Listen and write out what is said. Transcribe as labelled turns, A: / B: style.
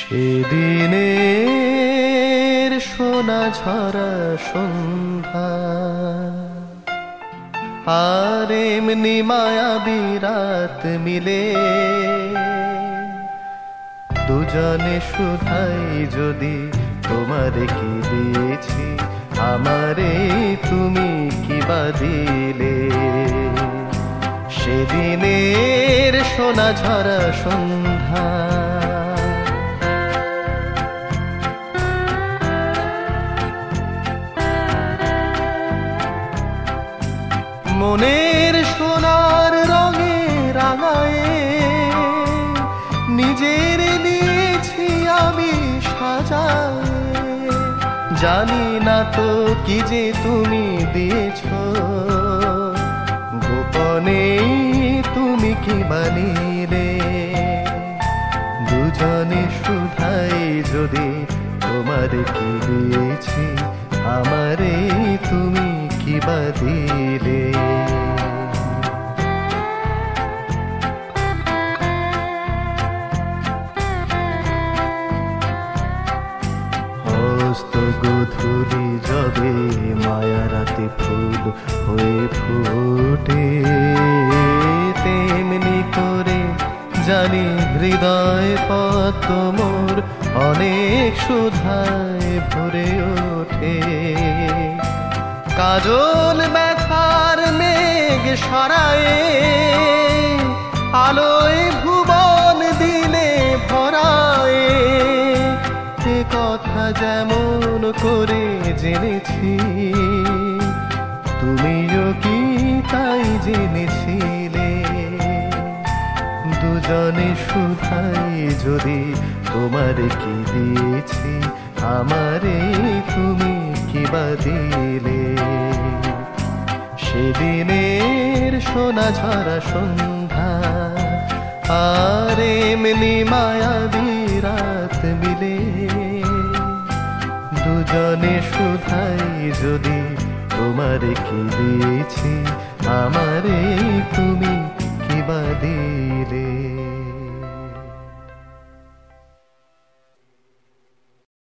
A: সেদিনের সোনা ঝরা সন্ধ্যা আর এমনি মায়াবী রাত মিলে দুজনে শুধাই যদি তোমারে কি দিয়েছি আমারে তুমি কি বা দিলে। সেদিনের সোনা ঝরা সন্ধ্যা মনের সোনার রঙে রাঙায়ে নিজের নিয়েছি আমি সাজায়ে। জানি না তো কি যে তুমি দিয়েছো গোপনে তুমি কি বানিলে। দুজনে শুধাই যদি তোমারে কি দিয়েছি আমারে তুমি কি বা দিলে। হস্ত গধূলি যবে মায়া রাতে ফুল হয়ে ফুটে তেমনি করে জানি হৃদয় পদ্ম মোর অনেক সুধায় ভরে ওঠে। কাজল ব্যথার মেঘ সরায়ে আলোয় ভুবন দিনে ভরায়ে। এ কথা যেমন করে জেনেছি তুমিও কি তাই জেনেছিলে। দুজনে শুধাই যদি তোমারে কি দিয়েছি আমারে তুমি কি বা দিলে। সেদিনের সোনা ঝরা সন্ধ্যা আর এমনি মায়াবী রাত মিলে দুজনে শুধাই যদি তোমারে কি দিয়েছি আমারে তুমি কি বা দিলে।